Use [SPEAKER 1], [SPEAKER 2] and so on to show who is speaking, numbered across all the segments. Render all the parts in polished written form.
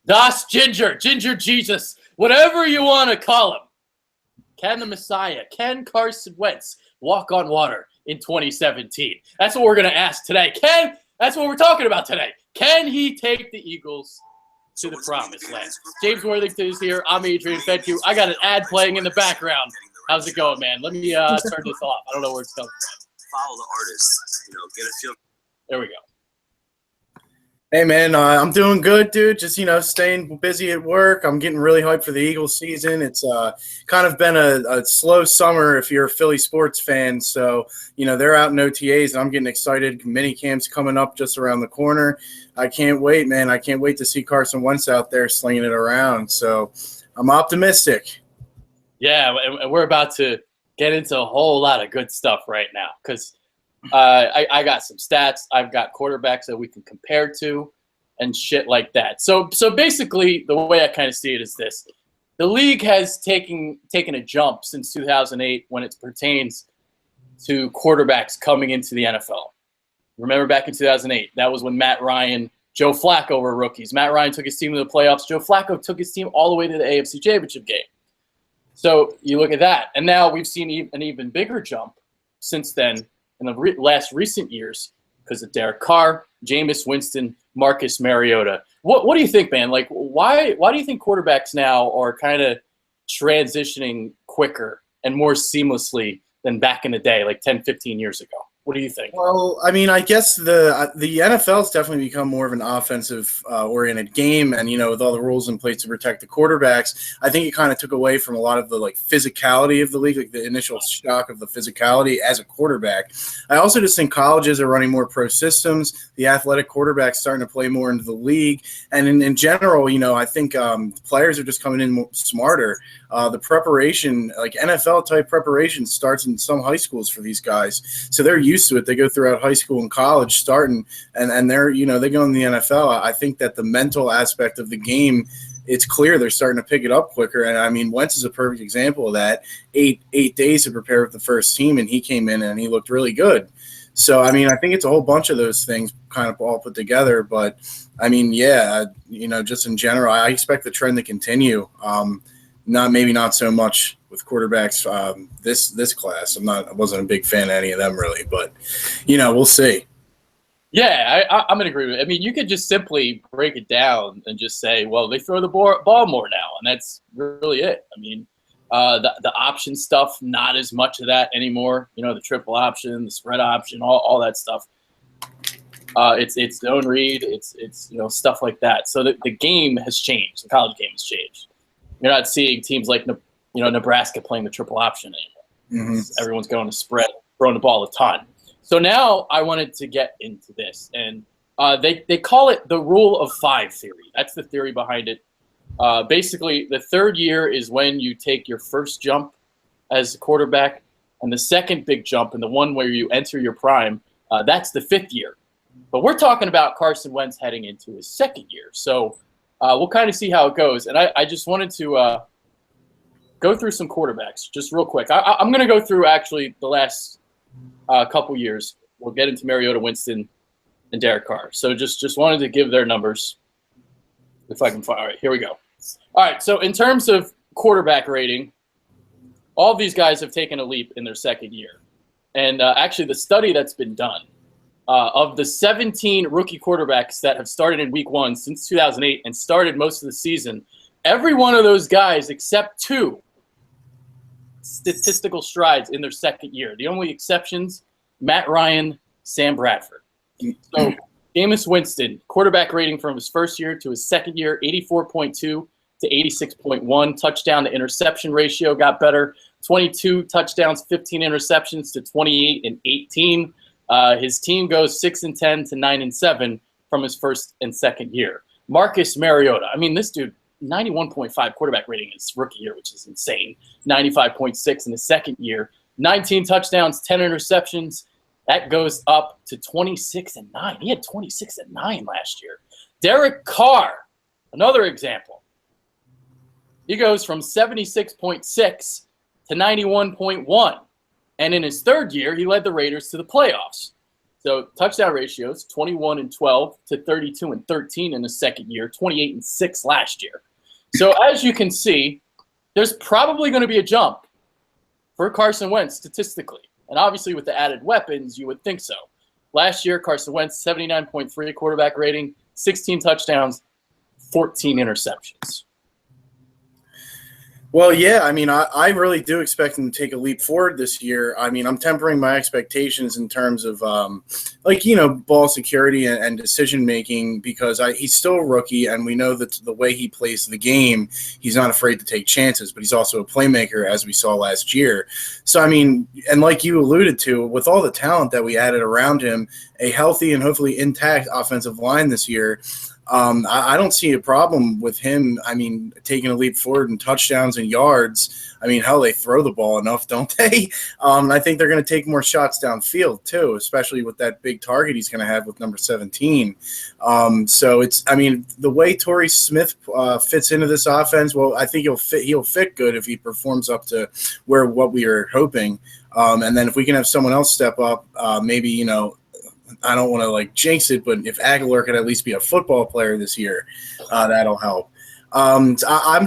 [SPEAKER 1] Das Ginger Jesus, whatever you want to call him. Can the Messiah, can Carson Wentz walk on water in 2017? That's what we're going to ask today. That's what we're talking about today. Can he take the Eagles to the promised land? James Worthington is here. I'm Adrian Fedku. I got an ad playing in the background. How's it going, man? Let me turn this off. I don't know where it's coming from.
[SPEAKER 2] Follow the artist, get a feel.
[SPEAKER 1] There we go.
[SPEAKER 3] Hey, man, I'm doing good, dude. Just, staying busy at work. I'm getting really hyped for the Eagles season. It's kind of been a slow summer if you're a Philly sports fan. So, they're out in OTAs, and I'm getting excited. Mini camp's coming up just around the corner. I can't wait, man. I can't wait to see Carson Wentz out there slinging it around. So I'm optimistic.
[SPEAKER 1] Yeah, and we're about to get into a whole lot of good stuff right now because I got some stats. I've got quarterbacks that we can compare to and shit like that. So basically, the way I kind of see it is this. The league has taken a jump since 2008 when it pertains to quarterbacks coming into the NFL. Remember back in 2008, that was when Matt Ryan, Joe Flacco were rookies. Matt Ryan took his team to the playoffs. Joe Flacco took his team all the way to the AFC Championship game. So you look at that. And now we've seen an even bigger jump since then in the last recent years because of Derek Carr, Jameis Winston, Marcus Mariota. What do you think, man? Like, why do you think quarterbacks now are kind of transitioning quicker and more seamlessly than back in the day, like 10, 15 years ago? What do you think?
[SPEAKER 3] Well, I mean, I guess the NFL's definitely become more of an offensive oriented game, and with all the rules in place to protect the quarterbacks, I think it kind of took away from a lot of the physicality of the league, like the initial shock of the physicality as a quarterback. I also just think colleges are running more pro systems. The athletic quarterback's starting to play more into the league, and in general, I think players are just coming in more smarter. The preparation, like NFL type preparation, starts in some high schools for these guys, so they're used to it. They go throughout high school and college starting, and they're they go in the NFL. I think that the mental aspect of the game, it's clear they're starting to pick it up quicker. And I mean, Wentz is a perfect example of that. Eight days to prepare with the first team, and he came in and he looked really good. So I mean, I think it's a whole bunch of those things kind of all put together. But I mean, yeah, just in general, I expect the trend to continue. Not so much with quarterbacks this class. I wasn't a big fan of any of them really, but we'll see.
[SPEAKER 1] Yeah, I'm gonna agree with it. I mean, you could just simply break it down and just say, well, they throw the ball more now, and that's really it. I mean, the option stuff, not as much of that anymore. The triple option, the spread option, all that stuff. It's zone read, it's stuff like that. So the game has changed. The college game has changed. You're not seeing teams like Nebraska playing the triple option anymore. Mm-hmm. Everyone's going to spread, throwing the ball a ton. So now I wanted to get into this, and they call it the rule of 5 theory. That's the theory behind it. Basically, the third year is when you take your first jump as a quarterback, and the second big jump, and the one where you enter your prime, that's the 5th year. But we're talking about Carson Wentz heading into his 2nd year. So we'll kind of see how it goes. And I just wanted to go through some quarterbacks just real quick. I'm going to go through actually the last couple years. We'll get into Mariota, Winston, and Derek Carr. So just wanted to give their numbers if I can find. All right, here we go. All right, so in terms of quarterback rating, all of these guys have taken a leap in their 2nd year. And actually the study that's been done, of the 17 rookie quarterbacks that have started in week 1 since 2008 and started most of the season, every one of those guys except 2 statistical strides in their 2nd year. The only exceptions, Matt Ryan, Sam Bradford. So Jameis Winston, quarterback rating from his 1st year to his 2nd year, 84.2 to 86.1. Touchdown to interception ratio got better. 22 touchdowns, 15 interceptions to 28 and 18. His team goes 6-10 to 9-7 from his 1st and 2nd year. Marcus Mariota. I mean, this dude, 91.5 quarterback rating in his rookie year, which is insane. 95.6 in his 2nd year. 19 touchdowns, 10 interceptions. That goes up to 26-9. He had 26-9 last year. Derek Carr, another example. He goes from 76.6 to 91.1. And in his 3rd year, he led the Raiders to the playoffs. So touchdown ratios, 21-12 to 32-13 in the second year, 28-6 last year. So as you can see, there's probably going to be a jump for Carson Wentz statistically. And obviously with the added weapons, you would think so. Last year, Carson Wentz, 79.3 quarterback rating, 16 touchdowns, 14 interceptions.
[SPEAKER 3] Well, yeah, I mean, I really do expect him to take a leap forward this year. I mean, I'm tempering my expectations in terms of, ball security and decision-making because he's still a rookie, and we know that the way he plays the game, he's not afraid to take chances, but he's also a playmaker, as we saw last year. So, I mean, and like you alluded to, with all the talent that we added around him, a healthy and hopefully intact offensive line this year, I don't see a problem with him, I mean, taking a leap forward in touchdowns and yards. I mean, hell, they throw the ball enough, don't they? I think they're going to take more shots downfield, too, especially with that big target he's going to have with number 17. So it's, I mean, the way Torrey Smith fits into this offense, well, I think he'll fit good if he performs up to what we are hoping. And then if we can have someone else step up, maybe, I don't want to jinx it, but if Aguilar could at least be a football player this year, that'll help. I'm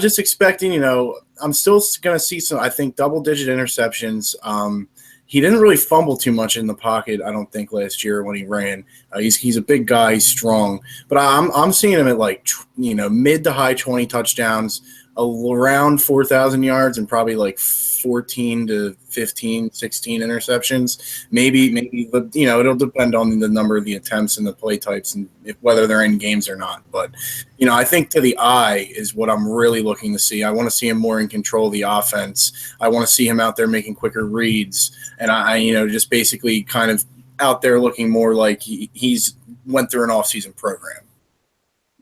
[SPEAKER 3] just expecting, I'm still going to see some, I think, double-digit interceptions. He didn't really fumble too much in the pocket, I don't think, last year when he ran. He's a big guy, he's strong, but I'm seeing him at mid to high 20 touchdowns, around 4,000 yards, and probably 14 to 15, 16 interceptions. Maybe, but it'll depend on the number of the attempts and the play types and whether they're in games or not. But, I think to the eye is what I'm really looking to see. I want to see him more in control of the offense. I want to see him out there making quicker reads. And I just basically kind of out there looking more like he's went through an off-season program.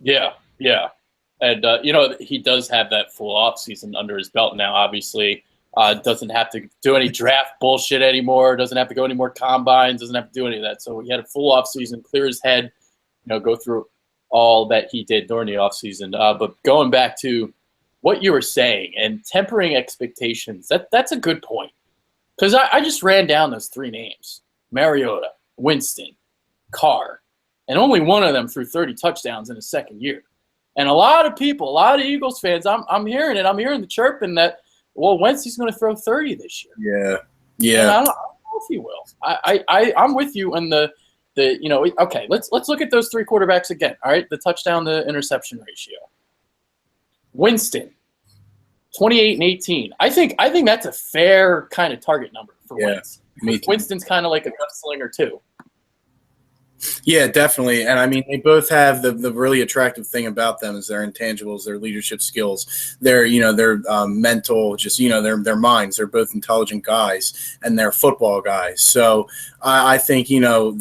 [SPEAKER 1] Yeah. And, he does have that full offseason under his belt now, obviously. Doesn't have to do any draft bullshit anymore. Doesn't have to go any more combines. Doesn't have to do any of that. So he had a full offseason, clear his head, go through all that he did during the offseason. But going back to what you were saying and tempering expectations, that's a good point. Because I just ran down those three names, Mariota, Winston, Carr, and only one of them threw 30 touchdowns in his second year. And a lot of people, a lot of Eagles fans, I'm hearing it. I'm hearing the chirping that, well, Wentz is going to throw 30 this year.
[SPEAKER 3] Yeah.
[SPEAKER 1] And I don't know if he will. I'm with you in the okay, let's look at those three quarterbacks again. All right, the touchdown to interception ratio. Winston, 28 and 18. I think that's a fair kind of target number for Wentz. Winston's kind of like a gunslinger too.
[SPEAKER 3] Yeah, definitely. And I mean, they both have the really attractive thing about them is their intangibles, their leadership skills, their mental, just their minds. They're both intelligent guys and they're football guys. So I think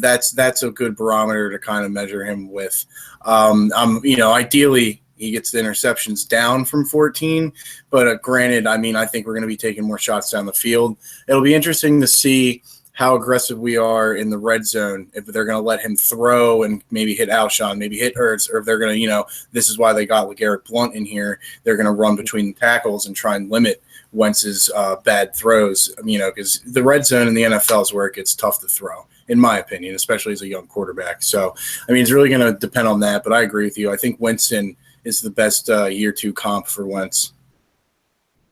[SPEAKER 3] that's a good barometer to kind of measure him with. Ideally he gets the interceptions down from 14, but granted, I mean, I think we're going to be taking more shots down the field. It'll be interesting to see how aggressive we are in the red zone, if they're going to let him throw and maybe hit Alshon, maybe hit Ertz, or if they're going to, this is why they got LeGarrette Blount in here. They're going to run between the tackles and try and limit Wentz's bad throws, because the red zone in the NFL is where it gets tough to throw, in my opinion, especially as a young quarterback. So, I mean, it's really going to depend on that, but I agree with you. I think Winston is the best year two comp for Wentz.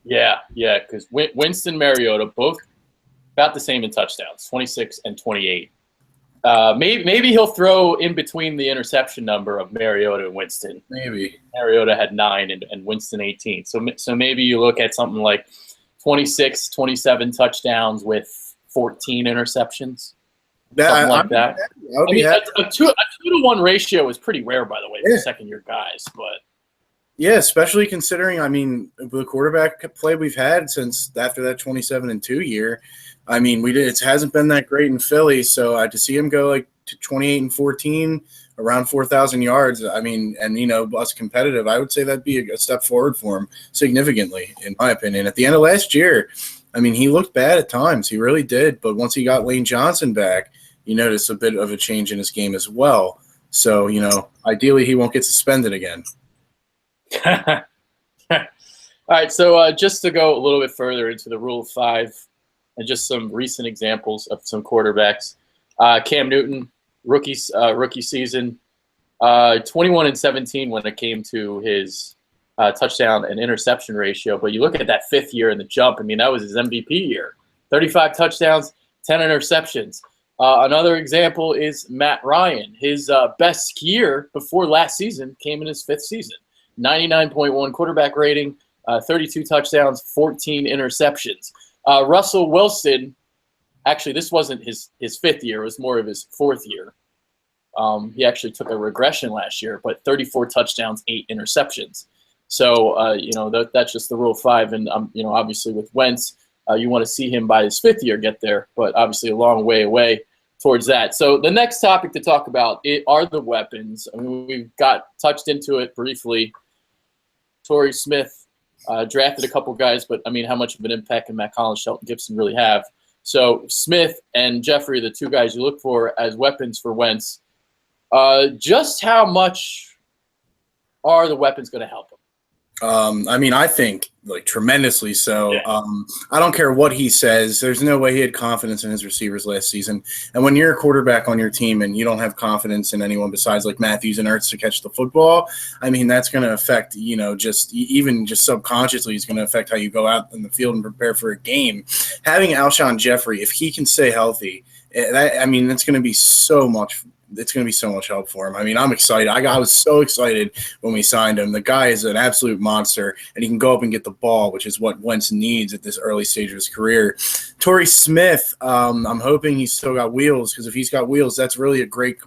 [SPEAKER 1] Yeah, because Winston, Mariota, both about the same in touchdowns, 26 and 28. Maybe he'll throw in between the interception number of Mariota and Winston.
[SPEAKER 3] Maybe.
[SPEAKER 1] Mariota had 9 and Winston 18. So maybe you look at something like 26, 27 touchdowns with 14 interceptions. Something like that. I mean, a 2-to-1 ratio is pretty rare, by the way, for second-year guys. But
[SPEAKER 3] yeah, especially considering, I mean, the quarterback play we've had since after that 27-2 year. I mean, it hasn't been that great in Philly, so to see him go to 28 and 14, around 4,000 yards, I mean, and us competitive, I would say that'd be a step forward for him significantly, in my opinion. At the end of last year, I mean, he looked bad at times, he really did, but once he got Lane Johnson back, you notice a bit of a change in his game as well. So, ideally he won't get suspended again.
[SPEAKER 1] All right, so just to go a little bit further into the Rule of 5 and just some recent examples of some quarterbacks. Cam Newton, rookie season. 21-17 when it came to his touchdown and interception ratio. But you look at that 5th year in the jump. I mean, that was his MVP year. 35 touchdowns, 10 interceptions. Another example is Matt Ryan. His best year before last season came in his 5th season. 99.1 quarterback rating, 32 touchdowns, 14 interceptions. Russell Wilson, actually, this wasn't his 5th year. It was more of his 4th year. He actually took a regression last year, but 34 touchdowns, 8 interceptions. So, that's just the rule of 5. And, obviously with Wentz, you want to see him by his 5th year get there, but obviously a long way away towards that. So the next topic to talk about are the weapons. I mean, we've touched into it briefly. Torrey Smith drafted a couple guys, but, I mean, how much of an impact can Maclin, Shelton, Gibson really have? So Smith and Jeffrey are the 2 guys you look for as weapons for Wentz. Just how much are the weapons going to help him?
[SPEAKER 3] I think tremendously so.
[SPEAKER 1] Yeah.
[SPEAKER 3] I don't care what he says. There's no way he had confidence in his receivers last season. And when you're a quarterback on your team and you don't have confidence in anyone besides Matthews and Ertz to catch the football, I mean, that's going to affect, just subconsciously, it's going to affect how you go out in the field and prepare for a game. Having Alshon Jeffrey, if he can stay healthy, it's going to be so much. It's going to be so much help for him. I mean, I'm excited. I was so excited when we signed him. The guy is an absolute monster, and he can go up and get the ball, which is what Wentz needs at this early stage of his career. Torrey Smith, I'm hoping he's still got wheels, because if he's got wheels, that's really a great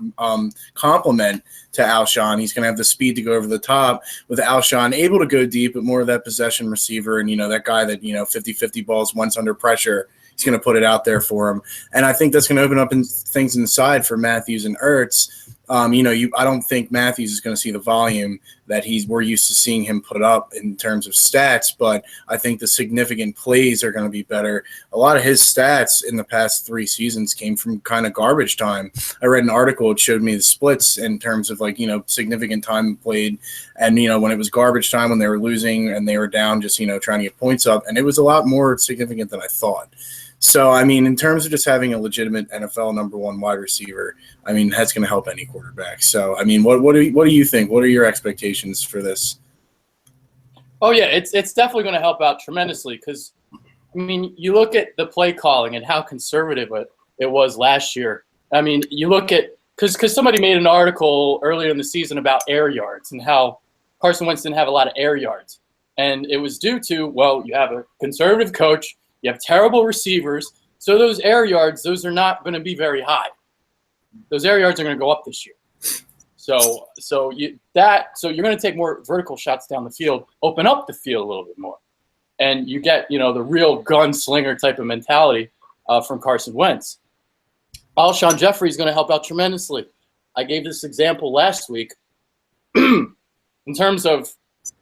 [SPEAKER 3] compliment to Alshon. He's going to have the speed to go over the top with Alshon, able to go deep, but more of that possession receiver and, that guy that, 50-50 balls once under pressure. He's going to put it out there for him. And I think that's going to open up things inside for Matthews and Ertz. I don't think Matthews is going to see the volume that we're used to seeing him put up in terms of stats, but I think the significant plays are going to be better. A lot of his stats in the past 3 seasons came from kind of garbage time. I read an article, it showed me the splits in terms of significant time played. And, when it was garbage time, when they were losing and they were down, just, trying to get points up. And it was a lot more significant than I thought. So, in terms of just having a legitimate NFL number 1 wide receiver, that's going to help any quarterback. So, what do you think? What are your expectations for this?
[SPEAKER 1] Oh, yeah, it's definitely going to help out tremendously because, you look at the play calling and how conservative it was last year. You look at – because somebody made an article earlier in the season about air yards and how Carson Wentz didn't have a lot of air yards. And it was due to, you have a conservative coach – you have terrible receivers, so those air yards, those are not going to be very high. Those air yards are going to go up this year. So you're going to take more vertical shots down the field, open up the field a little bit more, and you get the real gunslinger type of mentality from Carson Wentz. Alshon Jeffrey is going to help out tremendously. I gave this example last week in terms of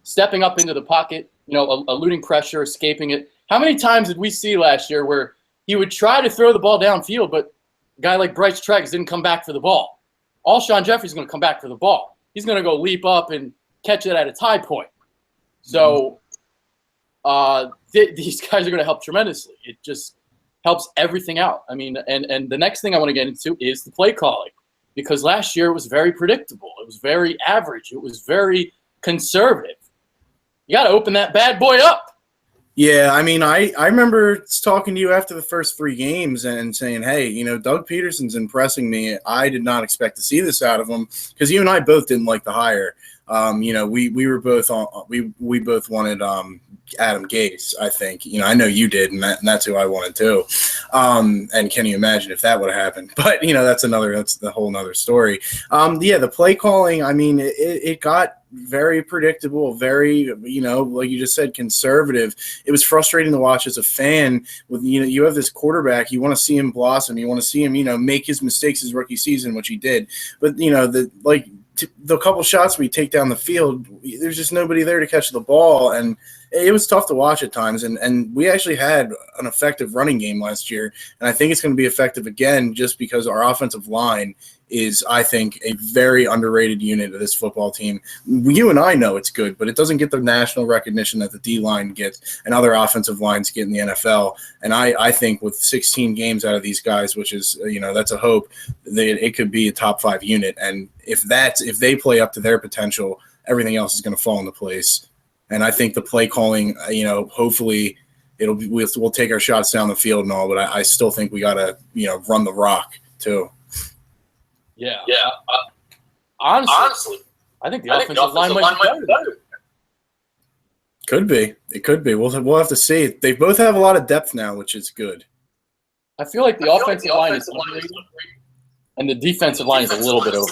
[SPEAKER 1] stepping up into the pocket, eluding pressure, escaping it. How many times did we see last year where he would try to throw the ball downfield, but a guy like Bryce Treggs didn't come back for the ball? Alshon Jeffrey's going to come back for the ball. He's going to go leap up and catch it at a tie point. So these guys are going to help tremendously. It just helps everything out. And the next thing I want to get into is the play calling, because last year it was very predictable. It was very average. It was very conservative. You got to open that bad boy up.
[SPEAKER 3] Yeah, I remember talking to you after the first 3 games and saying, hey, Doug Pederson's impressing me. I did not expect to see this out of him because you and I both didn't like the hire. We were both on. We both wanted Adam Gase. I think I know you did, and that's who I wanted too. And can you imagine if that would have happened? But that's the whole nother story. The play calling. It got very predictable, very, like you just said, conservative. It was frustrating to watch as a fan. With you have this quarterback, you want to see him blossom, you want to see him, make his mistakes his rookie season, which he did. But the couple shots we take down the field, there's just nobody there to catch the ball, and it was tough to watch at times. And we actually had an effective running game last year, and I think it's going to be effective again just because our offensive line is, I think, a very underrated unit of this football team. You and I know it's good, but it doesn't get the national recognition that the D-line gets and other offensive lines get in the NFL. And I think with 16 games out of these guys, which is, that's a hope, it could be a top 5 unit. And if they play up to their potential, everything else is going to fall into place. And I think the play calling, hopefully we'll take our shots down the field and all, but I still think we got to, run the rock too.
[SPEAKER 1] Yeah. Honestly, I think the offensive line might be better.
[SPEAKER 3] Could be. It could be. We'll have to see. They both have a lot of depth now, which is good.
[SPEAKER 1] I feel like the offensive line is underrated, and the defensive line is a little bit over.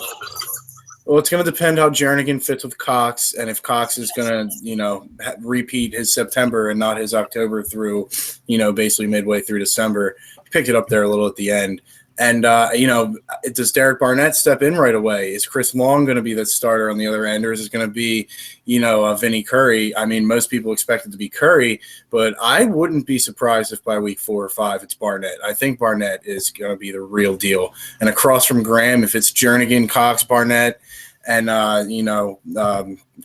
[SPEAKER 3] Well, it's going to depend how Jernigan fits with Cox, and if Cox is going to, repeat his September and not his October through, basically midway through December. He picked it up there a little at the end. And, does Derek Barnett step in right away? Is Chris Long going to be the starter on the other end, or is it going to be, Vinny Curry? I mean, most people expect it to be Curry, but I wouldn't be surprised if by week 4 or 5 it's Barnett. I think Barnett is going to be the real deal. And across from Graham, if it's Jernigan, Cox, Barnett, and,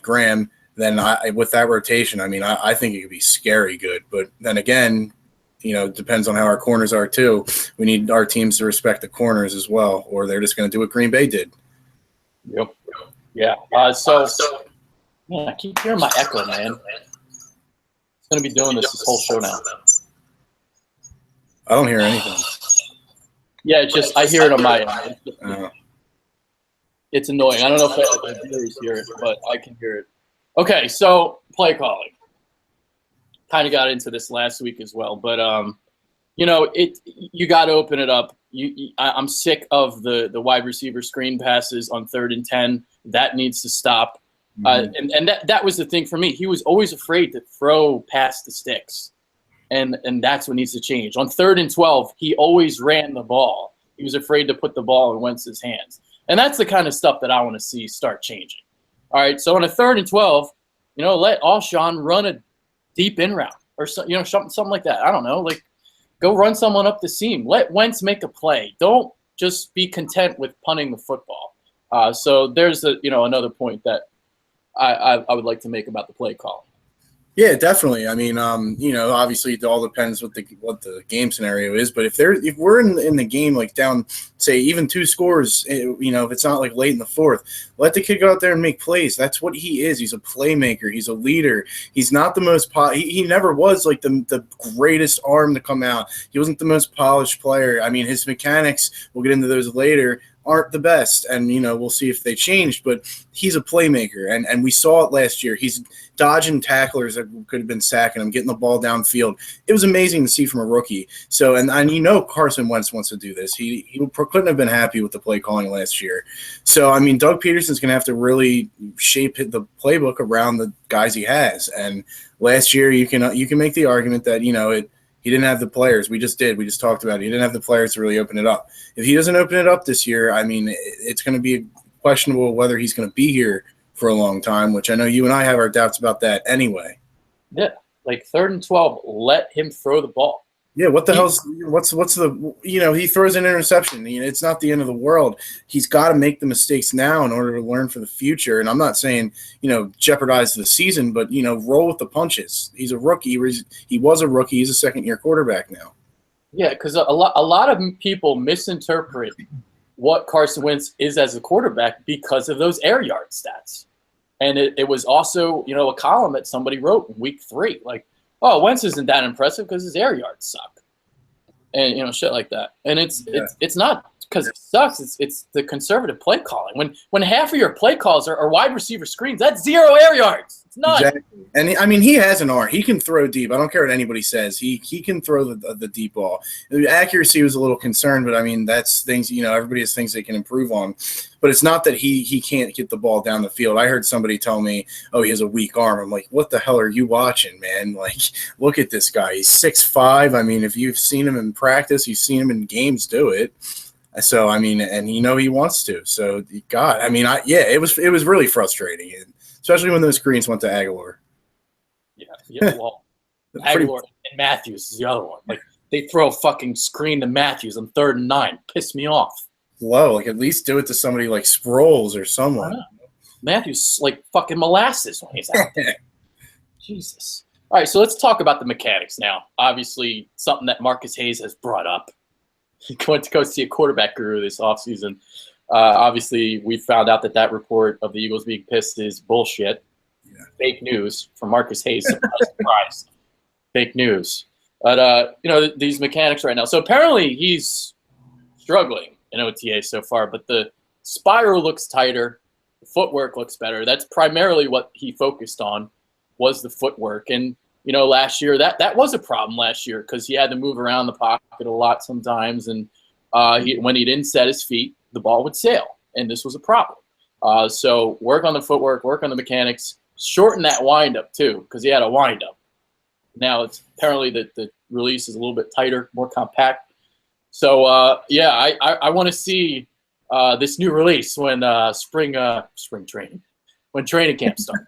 [SPEAKER 3] Graham, then with that rotation, I think it could be scary good. But then again, it depends on how our corners are too. We need our teams to respect the corners as well, or they're just going to do what Green Bay did.
[SPEAKER 1] Yep. Yeah. Man, I keep hearing my echo, man. It's going to be doing this whole show now.
[SPEAKER 3] I don't hear anything.
[SPEAKER 1] Yeah, I hear it on my end. It's annoying. I don't know if the viewers hear it, but I can hear it. Okay, so play calling. Kind of got into this last week as well, but you got to open it up. I'm sick of the wide receiver screen passes on 3rd and 10. That needs to stop. Mm-hmm. And that was the thing for me. He was always afraid to throw past the sticks, and that's what needs to change. On 3rd and 12, he always ran the ball. He was afraid to put the ball in Wentz's hands, and that's the kind of stuff that I want to see start changing. All right, so on a 3rd and 12, let Alshon run a deep in route or something like that. I don't know, go run someone up the seam. Let Wentz make a play. Don't just be content with punting the football. So there's another point that I would like to make about the play call.
[SPEAKER 3] Yeah, definitely. Obviously it all depends what the game scenario is, but if we're in the game down, say even 2 scores, if it's not late in the 4th, let the kid go out there and make plays. That's what he is. He's a playmaker. He's a leader. He's not the most he never was the greatest arm to come out. He wasn't the most polished player. His mechanics, we'll get into those later, aren't the best, and we'll see if they changed, but he's a playmaker, and we saw it last year. He's dodging tacklers that could have been sacking him, getting the ball downfield. It was amazing to see from a rookie. So, and Carson Wentz wants to do this. He couldn't have been happy with the play calling last year. So, Doug Pederson's going to have to really shape the playbook around the guys he has. And last year, you can make the argument that he didn't have the players. We just talked about it. He didn't have the players to really open it up. If he doesn't open it up this year, it's going to be questionable whether he's going to be here for a long time, which I know you and I have our doubts about that anyway.
[SPEAKER 1] Yeah, 3rd and 12, let him throw the ball.
[SPEAKER 3] Yeah, what the hell's he throws an interception. It's not the end of the world. He's got to make the mistakes now in order to learn for the future. And I'm not saying, jeopardize the season, but, roll with the punches. He's a rookie. He was a rookie. He's a second-year quarterback now. Yeah,
[SPEAKER 1] because a lot of people misinterpret what Carson Wentz is as a quarterback because of those air yard stats. And it was also, a column that somebody wrote in week 3, Wentz isn't that impressive because his air yards suck, and shit like that. And it's not because it sucks. It's the conservative play calling. When half of your play calls are wide receiver screens, that's 0 air yards. It's none.
[SPEAKER 3] Exactly. And he has an arm. He can throw deep. I don't care what anybody says. He can throw the deep ball. The accuracy was a little concerned, but that's things. Everybody has things they can improve on. But it's not that he can't get the ball down the field. I heard somebody tell me, "Oh, he has a weak arm." I'm like, "What the hell are you watching, man? Look at this guy. He's 6'5". If you've seen him in practice, you've seen him in games do it. So and he wants to. So God, it was really frustrating, especially when those screens went to Aguilar.
[SPEAKER 1] Yeah. Well, Aguilar and Matthews is the other one. They throw a fucking screen to Matthews on 3rd and 9. Piss me off.
[SPEAKER 3] low. Like, at least do it to somebody like Sproles or someone.
[SPEAKER 1] Matthew's like fucking molasses when he's out there. Jesus. All right, so let's talk about the mechanics now. Obviously, something that Marcus Hayes has brought up. He went to go see a quarterback guru this offseason. Obviously, we found out that report of the Eagles being pissed is bullshit. Yeah. Fake news from Marcus Hayes. Surprise. Fake news. But, these mechanics right now. So apparently he's struggling in OTA so far, but the spiral looks tighter. The footwork looks better. That's primarily what he focused on, was the footwork. And, last year, that was a problem last year because he had to move around the pocket a lot sometimes. And when he didn't set his feet, the ball would sail. And this was a problem. So work on the footwork, work on the mechanics, shorten that windup too, because he had a windup. Now it's apparently that the release is a little bit tighter, more compact. So, I want to see this new release when spring training, when training camp starts.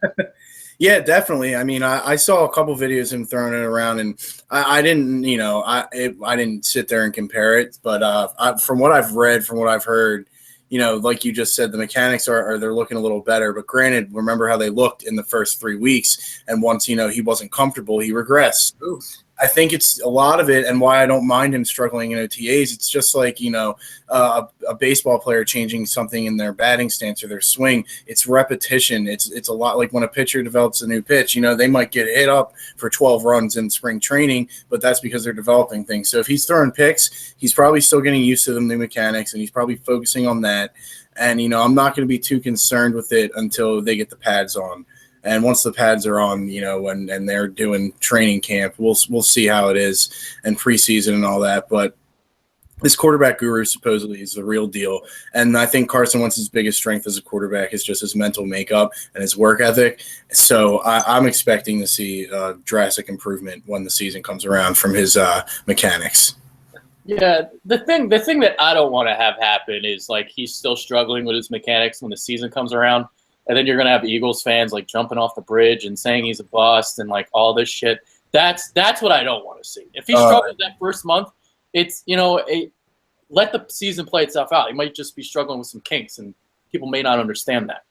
[SPEAKER 3] Yeah, definitely. I mean, I saw a couple videos of him throwing it around, and I didn't, I didn't sit there and compare it. But from what I've read, from what I've heard, like you just said, the mechanics are they're looking a little better. But granted, remember how they looked in the first 3 weeks, and once he wasn't comfortable, he regressed. Ooh. I think it's a lot of it, and why I don't mind him struggling in OTAs. It's just like, a baseball player changing something in their batting stance or their swing. It's repetition. It's a lot like when a pitcher develops a new pitch. They might get hit up for 12 runs in spring training, but that's because they're developing things. So if he's throwing picks, he's probably still getting used to the new mechanics, and he's probably focusing on that. And, I'm not going to be too concerned with it until they get the pads on. And once the pads are on, and they're doing training camp, we'll see how it is and preseason and all that. But this quarterback guru supposedly is the real deal. And I think Carson Wentz's biggest strength as a quarterback is just his mental makeup and his work ethic. So I'm expecting to see drastic improvement when the season comes around from his mechanics.
[SPEAKER 1] Yeah, the thing that I don't want to have happen is like he's still struggling with his mechanics when the season comes around. And then you're going to have Eagles fans like jumping off the bridge and saying he's a bust and like all this shit. That's what I don't want to see. If he struggles that first month, it's, let the season play itself out. He might just be struggling with some kinks, and people may not understand that.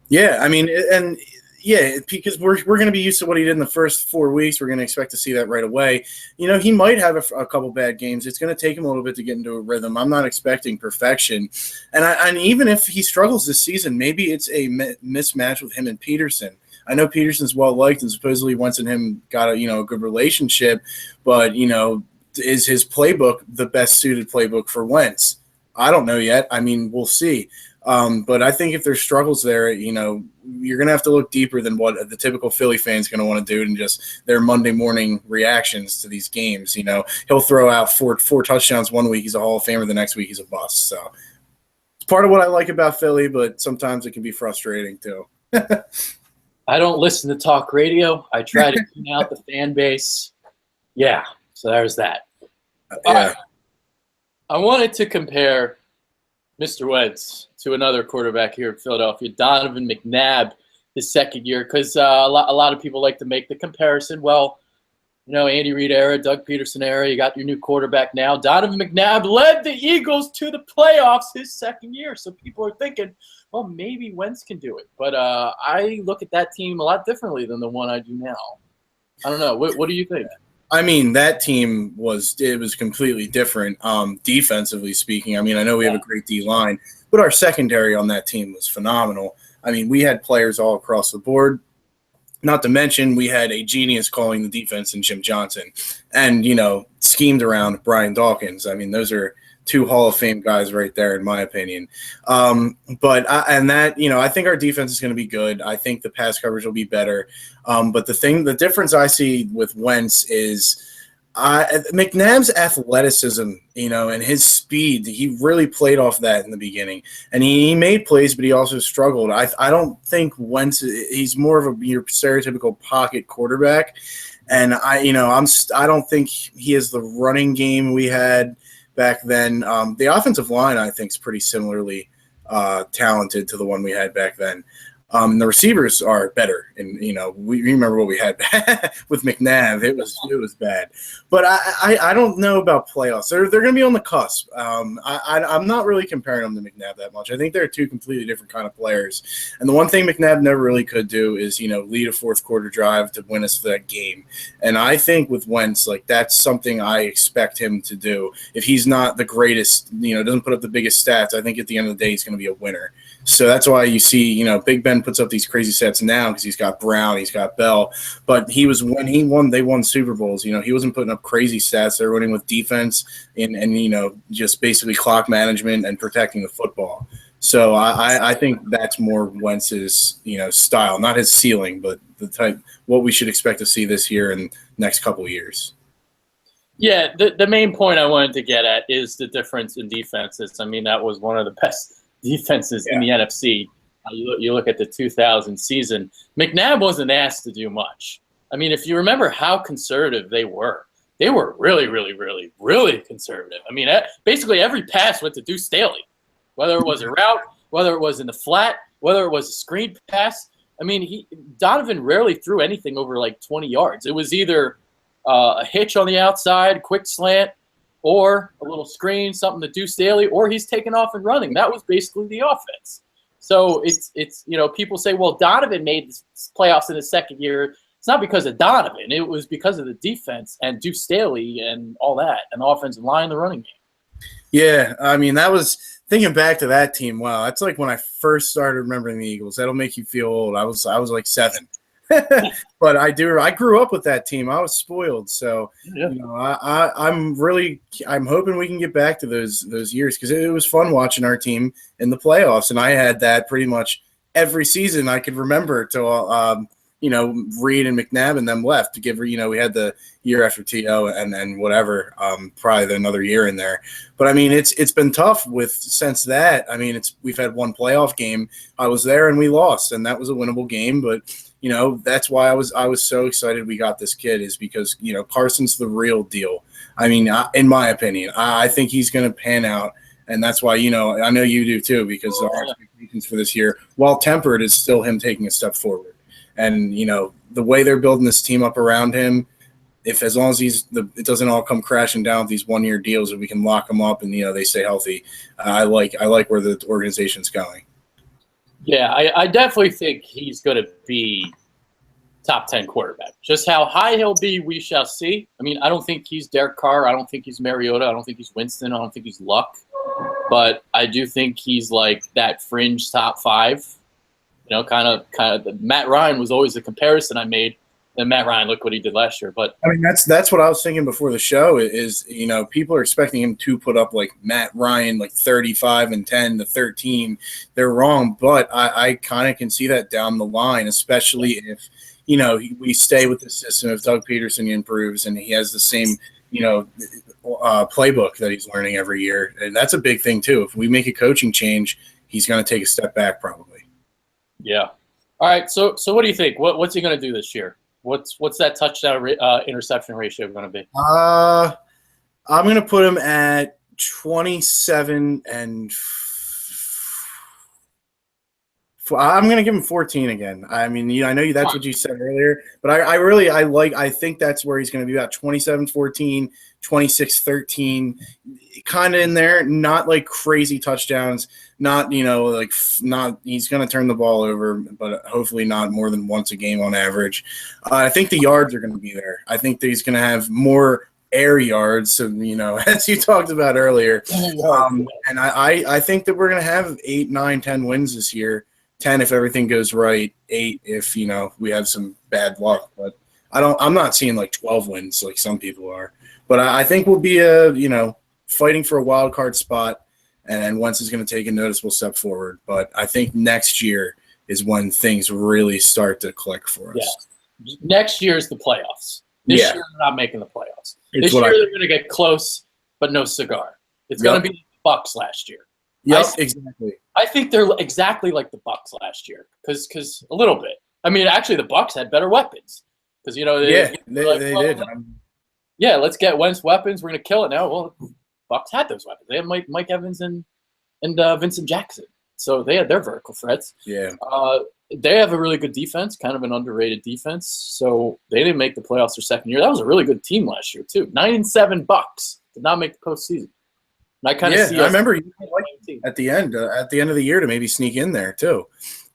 [SPEAKER 3] Yeah, I mean, and yeah, because we're going to be used to what he did in the first 4 weeks. We're going to expect to see that right away. He might have a couple bad games. It's going to take him a little bit to get into a rhythm. I'm not expecting perfection. And even if he struggles this season, maybe it's a mismatch with him and Pederson. I know Pederson's well-liked, and supposedly Wentz and him got a good relationship, but, is his playbook the best suited playbook for Wentz? I don't know yet. I mean, we'll see. But I think if there's struggles there, you're going to have to look deeper than what the typical Philly fan is going to want to do and just their Monday morning reactions to these games. He'll throw out four touchdowns one week. He's a Hall of Famer. The next week he's a bust. So it's part of what I like about Philly, but sometimes it can be frustrating too.
[SPEAKER 1] I don't listen to talk radio. I try to tune out the fan base. Yeah, so there's that.
[SPEAKER 3] Yeah.
[SPEAKER 1] I wanted to compare Mr. Wentz to another quarterback here in Philadelphia, Donovan McNabb, his second year, because a lot of people like to make the comparison. Well, Andy Reid era, Doug Pederson era, you got your new quarterback now. Donovan McNabb led the Eagles to the playoffs his second year, so people are thinking, well, maybe Wentz can do it. But I look at that team a lot differently than the one I do now. I don't know. What do you think?
[SPEAKER 3] I mean, that team was completely different, defensively speaking. I mean, I know we have a great D-line, but our secondary on that team was phenomenal. I mean, we had players all across the board. Not to mention, we had a genius calling the defense in Jim Johnson and, schemed around Brian Dawkins. I mean, those are two Hall of Fame guys right there, in my opinion. I think our defense is going to be good. I think the pass coverage will be better. But the difference I see with Wentz is McNabb's athleticism, and his speed. He really played off that in the beginning, and he made plays, but he also struggled. I don't think Wentz. He's more of your stereotypical pocket quarterback, and I don't think he has the running game we had back then. The offensive line, I think, is pretty similarly talented to the one we had back then. The receivers are better, and we remember what we had with McNabb. It was bad, but I don't know about playoffs. They're going to be on the cusp. I'm not really comparing them to McNabb that much. I think they're two completely different kind of players. And the one thing McNabb never really could do is lead a fourth quarter drive to win us that game. And I think with Wentz, like that's something I expect him to do. If he's not the greatest, doesn't put up the biggest stats, I think at the end of the day he's going to be a winner. So that's why you see, Big Ben puts up these crazy stats now because he's got Brown, he's got Bell. But they won Super Bowls. He wasn't putting up crazy stats. They're winning with defense and just basically clock management and protecting the football. So I think that's more Wentz's, style, not his ceiling, but the type what we should expect to see this year and next couple of years.
[SPEAKER 1] Yeah, the main point I wanted to get at is the difference in defenses. I mean, that was one of the best defenses in the NFC. You look at the 2000 season. McNabb wasn't asked to do much. I mean, if you remember how conservative they were really, really, really, really conservative. I mean, basically every pass went to Deuce Staley, whether it was a route, whether it was in the flat, whether it was a screen pass. I mean, Donovan rarely threw anything over like 20 yards. It was either a hitch on the outside, quick slant, or a little screen, something to Deuce Staley, or he's taking off and running. That was basically the offense. So it's people say, well, Donovan made the playoffs in his second year. It's not because of Donovan. It was because of the defense and Deuce Staley and all that, and the offensive line, the running game. Yeah,
[SPEAKER 3] I mean, that was thinking back to that team. Wow, that's like when I first started remembering the Eagles. That'll make you feel old. I was like 7. But I grew up with that team. I was spoiled. So I'm hoping we can get back to those years because it was fun watching our team in the playoffs, and I had that pretty much every season I could remember till Reed and McNabb and them left to give we had the year after T.O. and then whatever probably another year in there. But I mean it's been tough since that. I mean we've had one playoff game. I was there and we lost, and that was a winnable game, but that's why I was so excited we got this kid is because, Carson's the real deal. I mean, in my opinion, I think he's going to pan out. And that's why, I know you do too, because our expectations for this year, while tempered, is still him taking a step forward. And, the way they're building this team up around him, as long as it doesn't all come crashing down with these 1-year deals, and we can lock them up and, they stay healthy. I like where the organization's going.
[SPEAKER 1] Yeah, I definitely think he's going to be top 10 quarterback. Just how high he'll be, we shall see. I mean, I don't think he's Derek Carr. I don't think he's Mariota. I don't think he's Winston. I don't think he's Luck. But I do think he's like that fringe top 5. Kind of. Matt Ryan was always the comparison I made. And Matt Ryan, look what he did last year. But
[SPEAKER 3] I mean, that's what I was thinking before the show is, people are expecting him to put up like Matt Ryan, like 35 and 10 to 13. They're wrong, but I kind of can see that down the line, especially if, we stay with the system. If Doug Pederson improves and he has the same, playbook that he's learning every year. And that's a big thing too. If we make a coaching change, he's going to take a step back probably.
[SPEAKER 1] Yeah. All right. So what do you think? What's he going to do this year? What's that touchdown interception ratio going to be?
[SPEAKER 3] I'm going to put him at 27 and I'm going to give him 14 again. I mean, I know that's what you said earlier, but I think that's where he's going to be about 27-14, 26-13, kind of in there, not like crazy touchdowns, not he's going to turn the ball over, but hopefully not more than once a game on average. I think the yards are going to be there. I think that he's going to have more air yards, so as you talked about earlier. And I think that we're going to have 8, 9, 10 wins this year. 10 if everything goes right, 8 if we have some bad luck. But I'm not seeing like 12 wins like some people are. But I think we'll be fighting for a wild card spot, and Wentz is going to take a noticeable step forward. But I think next year is when things really start to click for us.
[SPEAKER 1] Yeah. Next year is the playoffs. This year they're not making the playoffs. This year they're going to get close, but no cigar. It's going to be the Bucks last year.
[SPEAKER 3] Yep, exactly.
[SPEAKER 1] I think they're exactly like the Bucks last year, because a little bit. I mean, actually, the Bucks had better weapons because they did. Yeah, let's get Wentz weapons. We're gonna kill it now. Well, Bucks had those weapons. They had Mike Evans and Vincent Jackson, so they had their vertical threats.
[SPEAKER 3] Yeah.
[SPEAKER 1] they have a really good defense, kind of an underrated defense. So they didn't make the playoffs their second year. That was a really good team last year too. 9-7 Bucks did not make the postseason. And I kind of see.
[SPEAKER 3] I remember at the end of the year to maybe sneak in there too.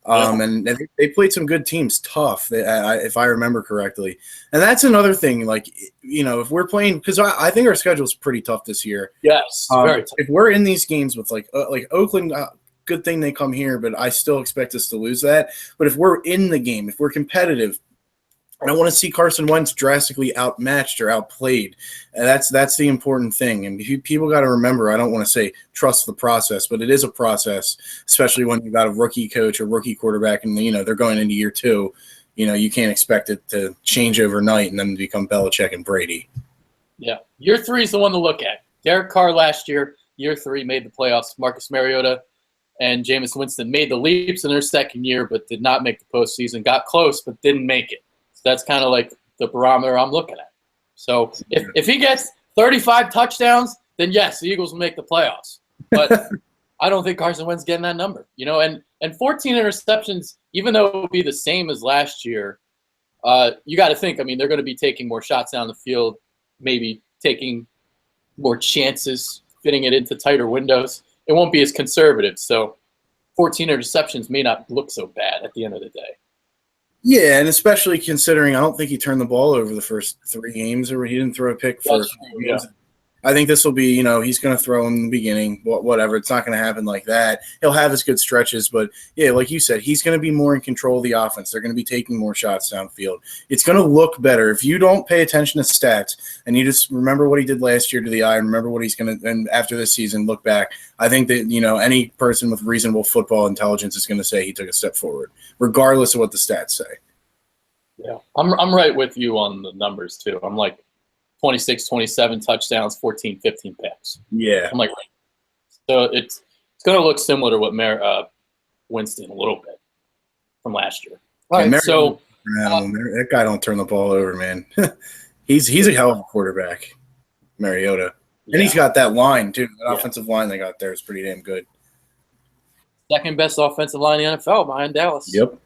[SPEAKER 3] And they played some good teams, tough, if I remember correctly. And that's another thing, like, if we're playing, because I think our schedule is pretty tough this year.
[SPEAKER 1] Yes, very tough.
[SPEAKER 3] If we're in these games with like Oakland, good thing they come here, but I still expect us to lose that. But if we're in the game, if we're competitive, I don't want to see Carson Wentz drastically outmatched or outplayed. And that's the important thing. And people got to remember, I don't want to say trust the process, but it is a process, especially when you've got a rookie coach or rookie quarterback and, they're going into year 2. You can't expect it to change overnight and then become Belichick and Brady.
[SPEAKER 1] Yeah. Year 3 is the one to look at. Derek Carr last year, year 3 made the playoffs. Marcus Mariota and Jameis Winston made the leaps in their second year, but did not make the postseason. Got close, but didn't make it. That's kind of like the barometer I'm looking at. So if he gets 35 touchdowns, then yes, the Eagles will make the playoffs. But I don't think Carson Wentz getting that number. And 14 interceptions, even though it will be the same as last year, you got to think, they're going to be taking more shots down the field, maybe taking more chances, fitting it into tighter windows. It won't be as conservative. So 14 interceptions may not look so bad at the end of the day.
[SPEAKER 3] Yeah, and especially considering I don't think he turned the ball over the first 3 games, or he didn't throw a pick for.
[SPEAKER 1] Yeah.
[SPEAKER 3] I think this will be, he's going to throw in the beginning, whatever. It's not going to happen like that. He'll have his good stretches, but yeah, like you said, he's going to be more in control of the offense. They're going to be taking more shots downfield. It's going to look better if you don't pay attention to stats and you just remember what he did last year to the eye and remember what he's going to, and after this season, look back. I think that, any person with reasonable football intelligence is going to say he took a step forward, regardless of what the stats say.
[SPEAKER 1] Yeah, I'm right with you on the numbers too. I'm like 26, 27 touchdowns, 14, 15 picks.
[SPEAKER 3] Yeah.
[SPEAKER 1] I'm like, so it's going to look similar to what Winston a little bit from last year. All right, so
[SPEAKER 3] that guy don't turn the ball over, man. he's a hell of a quarterback, Mariota. And he's got that line too. That offensive line they got there is pretty damn good.
[SPEAKER 1] Second best offensive line in the NFL behind Dallas.
[SPEAKER 3] Yep.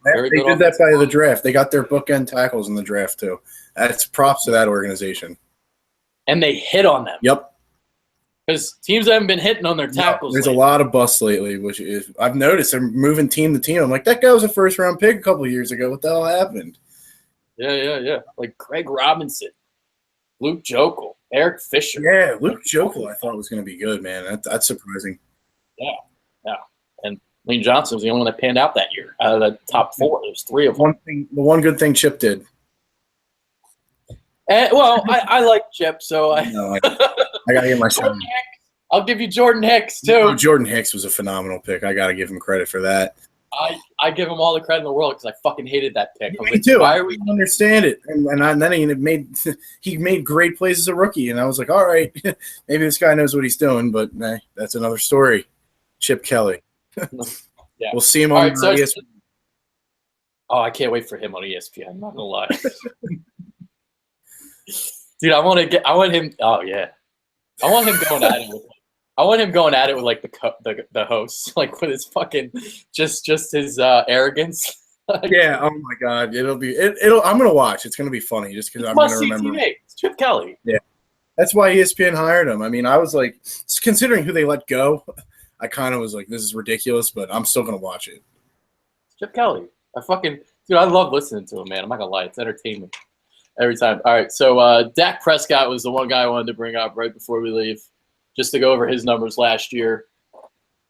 [SPEAKER 3] They did that by the draft. They got their bookend tackles in the draft too. That's props to that organization.
[SPEAKER 1] And they hit on them.
[SPEAKER 3] Yep.
[SPEAKER 1] Because teams haven't been hitting on their tackles.
[SPEAKER 3] There's a lot of busts lately, which is I've noticed they're moving team to team. I'm like, that guy was a first-round pick a couple of years ago. What the hell happened?
[SPEAKER 1] Yeah. Like Craig Robinson, Luke Jokel, Eric Fisher.
[SPEAKER 3] Yeah, Luke Jokel I thought was going to be good, man. That's surprising.
[SPEAKER 1] Yeah. And Lane Johnson was the only one that panned out that year. Out of the top 4, there's 3 of them.
[SPEAKER 3] The one good thing Chip did.
[SPEAKER 1] I like Chip, so I
[SPEAKER 3] got to give my shot.
[SPEAKER 1] I'll give you Jordan Hicks, too.
[SPEAKER 3] Jordan Hicks was a phenomenal pick. I got to give him credit for that.
[SPEAKER 1] I give him all the credit in the world because I fucking hated that pick.
[SPEAKER 3] Me too. I don't understand it. And then he made great plays as a rookie, and I was like, all right, maybe this guy knows what he's doing, but that's another story. Chip Kelly.
[SPEAKER 1] Yeah.
[SPEAKER 3] We'll see him on ESPN.
[SPEAKER 1] Oh, I can't wait for him on ESPN. I'm not gonna lie, dude. I want him. Oh yeah, I want him going at it. I want him going at it with like the host, like with his fucking just his arrogance.
[SPEAKER 3] Yeah. Oh my God. I'm gonna watch. It's gonna be funny just because I'm gonna remember.
[SPEAKER 1] It's Chip Kelly.
[SPEAKER 3] Yeah. That's why ESPN hired him. I was like, considering who they let go, I kind of was like, this is ridiculous, but I'm still going to watch it.
[SPEAKER 1] Chip Kelly. I love listening to him, man. I'm not going to lie. It's entertainment every time. All right, so Dak Prescott was the one guy I wanted to bring up right before we leave, just to go over his numbers last year.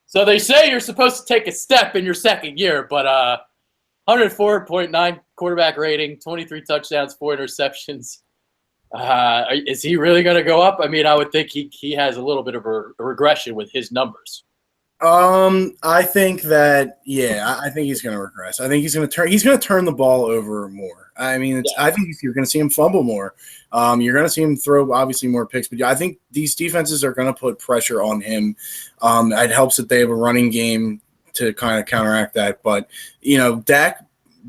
[SPEAKER 1] So they say you're supposed to take a step in your second year, but 104.9 quarterback rating, 23 touchdowns, 4 interceptions. Is he really going to go up? I would think he has a little bit of a regression with his numbers.
[SPEAKER 3] I think that I think he's going to regress. I think he's going to turn the ball over more. I think you're going to see him fumble more. You're going to see him throw obviously more picks, but I think these defenses are going to put pressure on him. It helps that they have a running game to kind of counteract that. But Dak,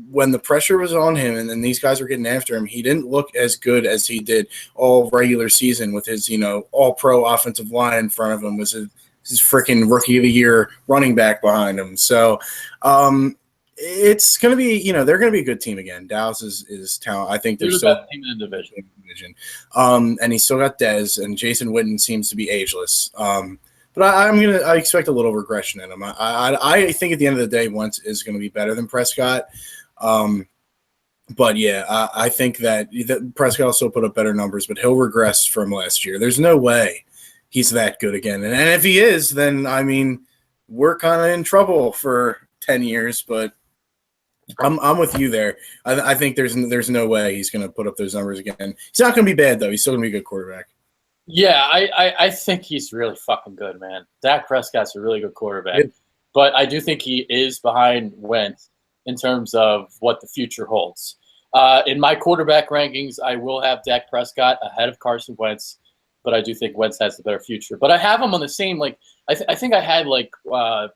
[SPEAKER 3] when the pressure was on him and then these guys were getting after him, he didn't look as good as he did all regular season with his all-pro offensive line in front of him, was his freaking rookie of the year running back behind him. So it's going to be, they're going to be a good team again. Dallas is talent. I think
[SPEAKER 1] They're the
[SPEAKER 3] still
[SPEAKER 1] best team in the division.
[SPEAKER 3] And he's still got Dez, and Jason Witten seems to be ageless. But I expect a little regression in him. I think at the end of the day, Wentz is going to be better than Prescott. But yeah, I think that Prescott also put up better numbers, but he'll regress from last year. There's no way he's that good again. And if he is, then we're kind of in trouble for 10 years. But I'm with you there. I think there's no way he's going to put up those numbers again. He's not going to be bad though. He's still going to be a good quarterback.
[SPEAKER 1] Yeah, I think he's really fucking good, man. Dak Prescott's a really good quarterback. Yeah. But I do think he is behind Wentz in terms of what the future holds. In my quarterback rankings, I will have Dak Prescott ahead of Carson Wentz, but I do think Wentz has the better future. But I have him on the same, I think I had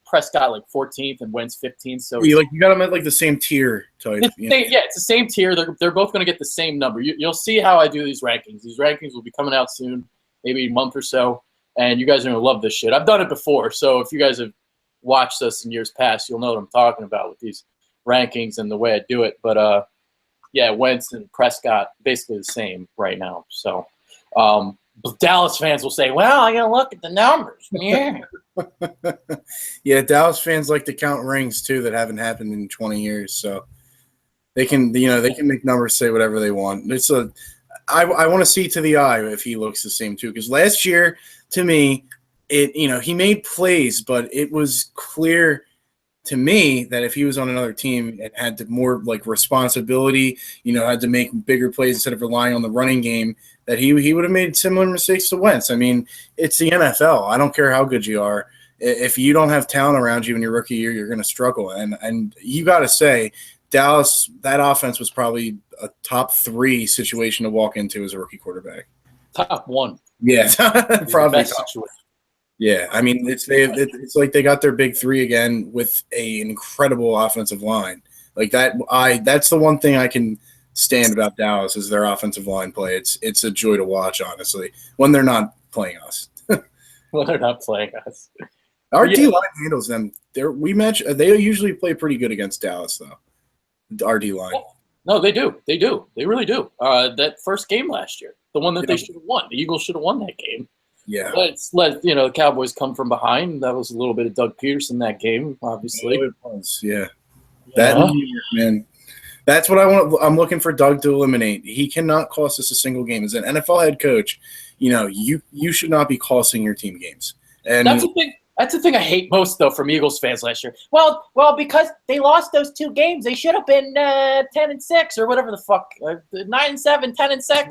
[SPEAKER 1] Prescott 14th and Wentz 15th. So
[SPEAKER 3] you got them at the same tier type.
[SPEAKER 1] Yeah, it's the same tier. They're both going to get the same number. You'll see how I do these rankings. These rankings will be coming out soon, maybe a month or so, and you guys are going to love this shit. I've done it before, so if you guys have watched us in years past, you'll know what I'm talking about with these rankings and the way I do it. But yeah, Wentz and Prescott basically the same right now. So Dallas fans will say, well, I got to look at the numbers. Yeah.
[SPEAKER 3] Yeah, Dallas fans like to count rings too that haven't happened in 20 years. So they can, they can make numbers say whatever they want. I want to see to the eye if he looks the same too. Because last year, to me, he made plays, but it was clear to me that if he was on another team and had more responsibility, had to make bigger plays instead of relying on the running game, that he would have made similar mistakes to Wentz. I mean, it's the NFL. I don't care how good you are. If you don't have talent around you in your rookie year, you're going to struggle. And you got to say, Dallas, that offense was probably a top 3 situation to walk into as a rookie quarterback.
[SPEAKER 1] Top 1.
[SPEAKER 3] Yeah, probably top 1. Yeah, I mean, it's like they got their big 3 again with an incredible offensive line. That's the one thing I can stand about Dallas is their offensive line play. It's a joy to watch, honestly, when they're not playing us.
[SPEAKER 1] When they're not playing us.
[SPEAKER 3] Our D-line handles them. They usually play pretty good against Dallas, though. Our D-line.
[SPEAKER 1] No, they do. They do. They really do. That first game last year, the one that they should have won. The Eagles should have won that game.
[SPEAKER 3] Yeah.
[SPEAKER 1] Let's let the Cowboys come from behind. That was a little bit of Doug Pederson that game, obviously.
[SPEAKER 3] Oh, it was, yeah. That man. That's what I want. I'm looking for Doug to eliminate. He cannot cost us a single game. As an NFL head coach, you should not be costing your team games. And
[SPEAKER 1] that's the thing. That's the thing I hate most, though, from Eagles fans last year. Well, because they lost those 2 games, they should have been 10-6 or whatever the fuck, 9-7, 10-6. Yeah.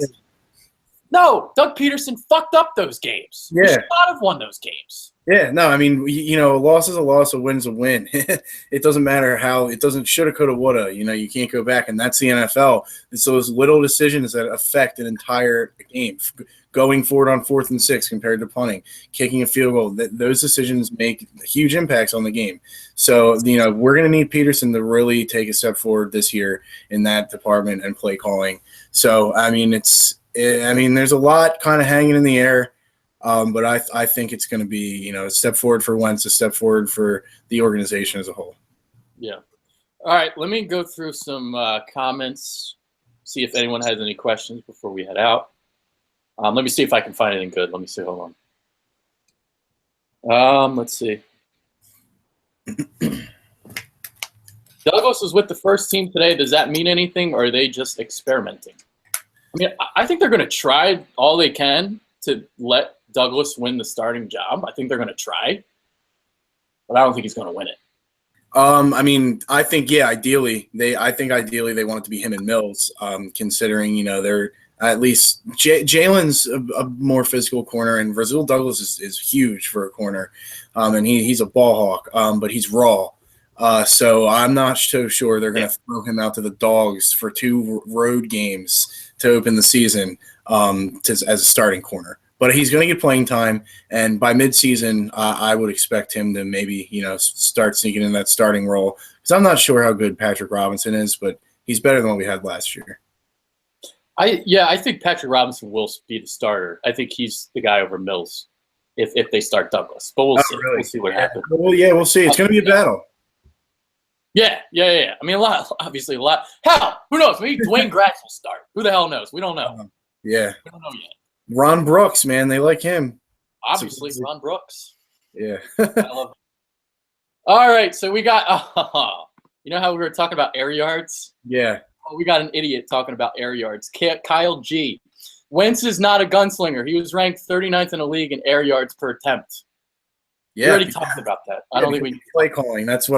[SPEAKER 1] No, Doug Pederson fucked up those games.
[SPEAKER 3] Yeah,
[SPEAKER 1] he should not have won those games.
[SPEAKER 3] Yeah, no, I mean, a loss is a loss, a win's a win. It doesn't matter how. It doesn't shoulda, coulda, woulda. You can't go back, and that's the NFL. It's those little decisions that affect an entire game. Going forward on 4th and 6 compared to punting, kicking a field goal, those decisions make huge impacts on the game. So, we're going to need Pederson to really take a step forward this year in that department and play calling. So, I mean, there's a lot kind of hanging in the air. But I think it's going to be, a step forward for Wentz, a step forward for the organization as a whole.
[SPEAKER 1] Yeah. All right, let me go through some comments, see if anyone has any questions before we head out. Let me see if I can find anything good. Let me see. Hold on. Let's see. Douglas was with the first team today. Does that mean anything, or are they just experimenting? I mean, I think they're going to try all they can to let Douglas win the starting job. I think they're going to try, but I don't think he's going to win it.
[SPEAKER 3] I mean, I think ideally they want it to be him and Mills. Considering they're at least Jalen's a more physical corner, and Rasul Douglas is huge for a corner, and he's a ball hawk, but he's raw. So I'm not so sure they're going to throw him out to the dogs for 2 road games to open the season as a starting corner. But he's going to get playing time, and by midseason, I would expect him to maybe start sneaking in that starting role, because I'm not sure how good Patrick Robinson is, but he's better than what we had last year.
[SPEAKER 1] I think Patrick Robinson will be the starter. I think he's the guy over Mills if they start Douglas. But we'll see.
[SPEAKER 3] Really?
[SPEAKER 1] We'll see what happens.
[SPEAKER 3] Well, yeah, we'll see. It's going to be a battle.
[SPEAKER 1] Yeah. I mean, obviously a lot. Hell, who knows? Maybe Dwayne Gratz will start. Who the hell knows? We don't know.
[SPEAKER 3] Yeah.
[SPEAKER 1] We don't know yet.
[SPEAKER 3] Ron Brooks, man, they like him.
[SPEAKER 1] Obviously, Ron Brooks.
[SPEAKER 3] Yeah.
[SPEAKER 1] I love it. All right, so we got you know how we were talking about air yards?
[SPEAKER 3] Yeah.
[SPEAKER 1] Oh, we got an idiot talking about air yards. Kyle G. Wentz is not a gunslinger. He was ranked 39th in the league in air yards per attempt.
[SPEAKER 3] Yeah.
[SPEAKER 1] We already talked about that. I don't think we
[SPEAKER 3] play calling. That's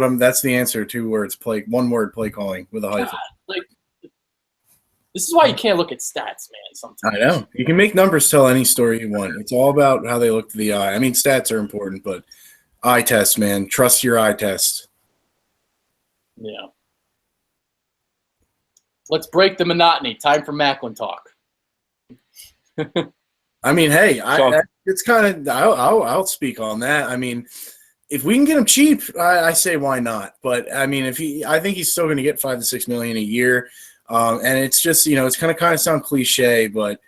[SPEAKER 3] the answer. 2 words. One word play calling with a hyphen.
[SPEAKER 1] Like, this is why you can't look at stats, man, sometimes.
[SPEAKER 3] I know. You can make numbers tell any story you want. It's all about how they look to the eye. I mean, stats are important, but eye test, man. Trust your eye test.
[SPEAKER 1] Yeah. Let's break the monotony. Time for Maclin talk.
[SPEAKER 3] I mean, hey, it's kind of I'll speak on that. I mean, if we can get him cheap, I say why not. But I mean, I think he's still going to get $5 to $6 million a year. And it's just, it's kind of sound cliche, but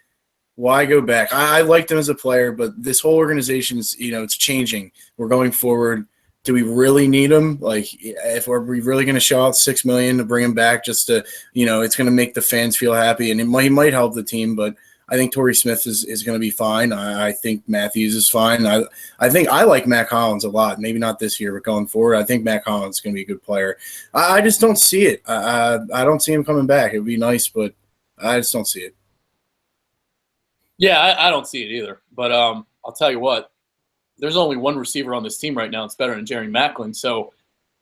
[SPEAKER 3] why go back? I liked him as a player, but this whole organization is, it's changing. We're going forward. Do we really need him? Like, if we're really going to shell out $6 million to bring him back, just to, it's going to make the fans feel happy, and he might help the team. But I think Torrey Smith is going to be fine. I think Matthews is fine. I think I like Mac Hollins a lot. Maybe not this year, but going forward, I think Mac Hollins is going to be a good player. I just don't see it. I don't see him coming back. It would be nice, but I just don't see it.
[SPEAKER 1] Yeah, I don't see it either. But I'll tell you what, there's only one receiver on this team right now that's better than Jerry Maclin. So,